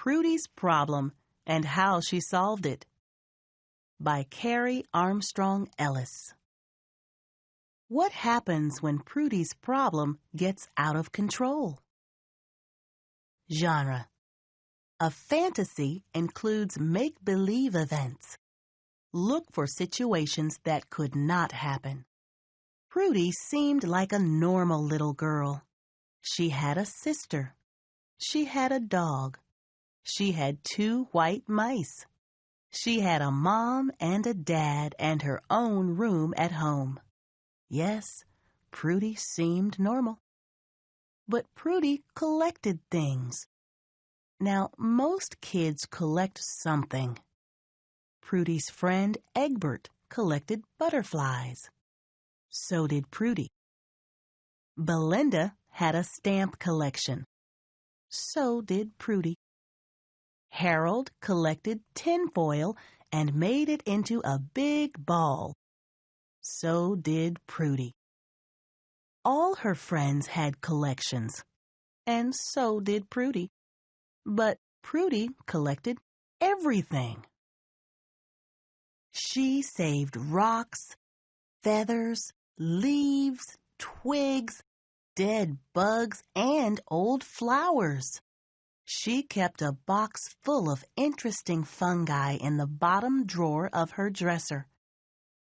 Prudy's Problem and How She Solved It by Carrie Armstrong Ellis. What happens when Prudy's problem gets out of control? Genre: a fantasy includes make-believe events. Look for situations that could not happen. Prudy seemed like a normal little girl. She had a sister. She had a dog. She had 2 white mice. She had a mom and a dad and her own room at home. Yes, Prudy seemed normal. But Prudy collected things. Now, most kids collect something. Prudy's friend Egbert collected butterflies. So did Prudy. Belinda had a stamp collection. So did Prudy. Harold collected tinfoil and made it into a big ball. So did Prudy. All her friends had collections, and so did Prudy. But Prudy collected everything. She saved rocks, feathers, leaves, twigs, dead bugs, and old flowers. She kept a box full of interesting fungi in the bottom drawer of her dresser.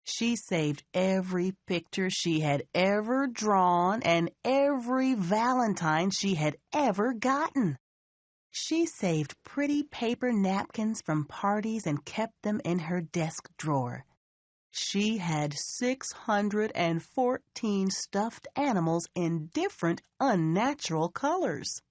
She saved every picture she had ever drawn and every Valentine she had ever gotten. She saved pretty paper napkins from parties and kept them in her desk drawer. She had 614 stuffed animals in different unnatural colors.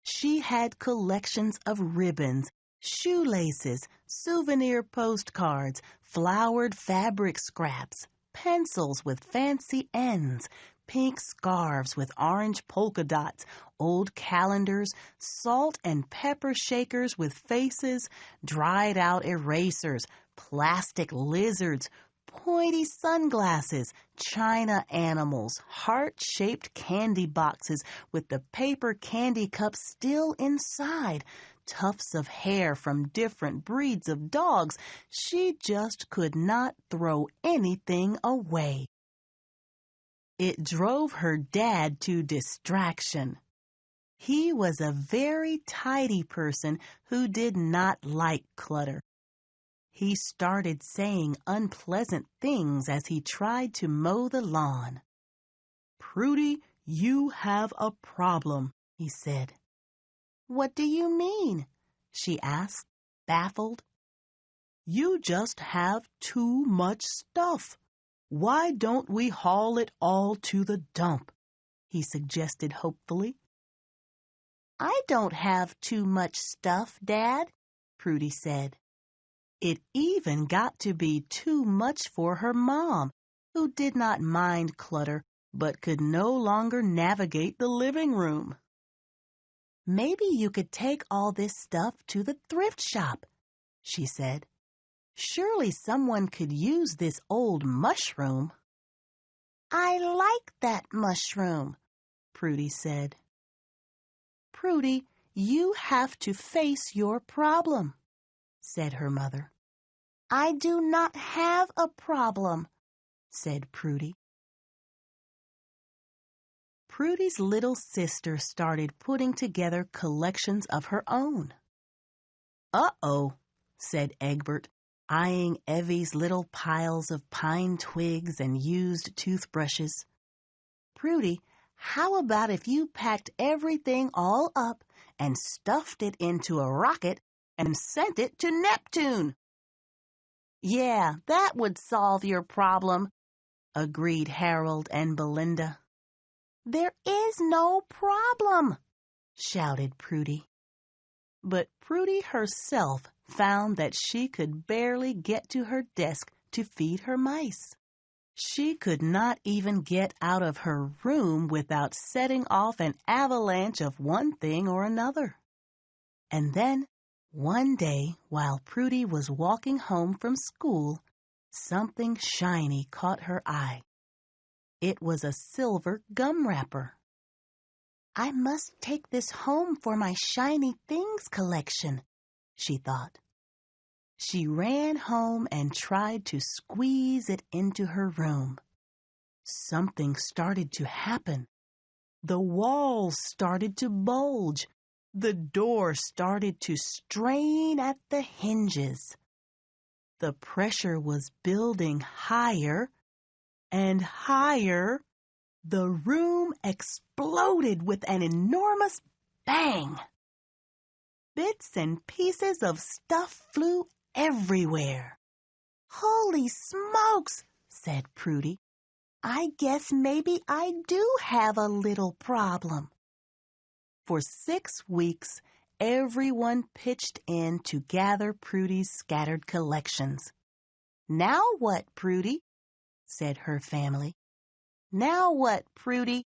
She had collections of ribbons, shoelaces, souvenir postcards, flowered fabric scraps, pencils with fancy ends, pink scarves with orange polka dots, old calendars, salt and pepper shakers with faces, dried-out erasers, plastic lizards, pointy sunglasses, china animals, heart-shaped candy boxes with the paper candy cups still inside, tufts of hair from different breeds of dogs. She just could not throw anything away. It drove her dad to distraction. He was a very tidy person who did not like clutter. He started saying unpleasant things as he tried to mow the lawn. "Prudy, you have a problem," he said. "What do you mean?" she asked, baffled. "You just have too much stuff. Why don't we haul it all to the dump?" he suggested hopefully. "I don't have too much stuff, Dad," Prudy said. It even got to be too much for her mom, who did not mind clutter but could no longer navigate the living room. "Maybe you could take all this stuff to the thrift shop," she said. "Surely someone could use this old mushroom." "I like that mushroom," Prudy said. "Prudy, you have to face your problem," said her mother. "I do not have a problem," said Prudy. Prudy's little sister started putting together collections of her own. "Uh-oh," said Egbert, eyeing Evie's little piles of pine twigs and used toothbrushes. "Prudy, how about if you packed everything all up and stuffed it into a rocket and sent it to Neptune?" "Yeah, that would solve your problem," agreed Harold and Belinda. "There is no problem," shouted Prudy. But Prudy herself found that she could barely get to her desk to feed her mice. She could not even get out of her room without setting off an avalanche of one thing or another. And then, one day, while Prudy was walking home from school, something shiny caught her eye. It was a silver gum wrapper. I must take this home for my shiny things collection, she thought. She ran home and tried to squeeze it into her room. Something started to happen. The walls started to bulge. The door started to strain at the hinges. The pressure was building higher and higher. The room exploded with an enormous bang. Bits and pieces of stuff flew everywhere. "Holy smokes," said Prudy. "I guess maybe I do have a little problem." For 6 weeks, everyone pitched in to gather Prudy's scattered collections. "Now what, Prudy?" said her family. "Now what, Prudy?"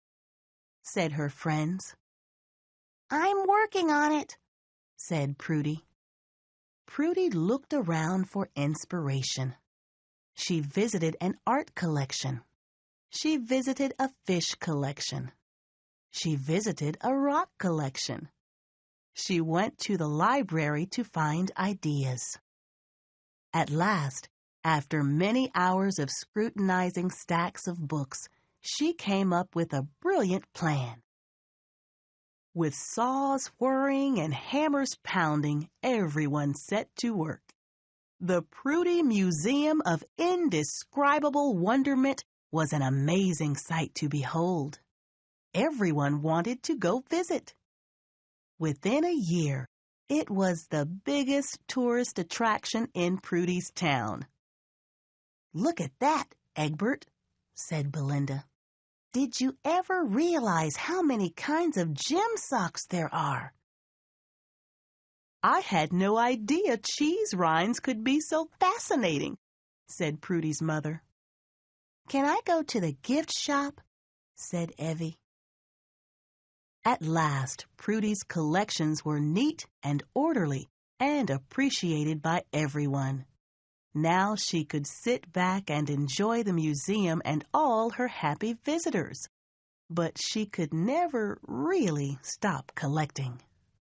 said her friends. "I'm working on it," said Prudy. Prudy looked around for inspiration. She visited an art collection. She visited a fish collection. She visited a rock collection. She went to the library to find ideas. At last, after many hours of scrutinizing stacks of books, she came up with a brilliant plan. With saws whirring and hammers pounding, everyone set to work. The Prudy Museum of Indescribable Wonderment was an amazing sight to behold. Everyone wanted to go visit. Within a year, it was the biggest tourist attraction in Prudy's town. "Look at that, Egbert," said Belinda. "Did you ever realize how many kinds of gem socks there are?" "I had no idea cheese rinds could be so fascinating," said Prudy's mother. "Can I go to the gift shop?" said Evie. At last, Prudy's collections were neat and orderly and appreciated by everyone. Now she could sit back and enjoy the museum and all her happy visitors. But she could never really stop collecting.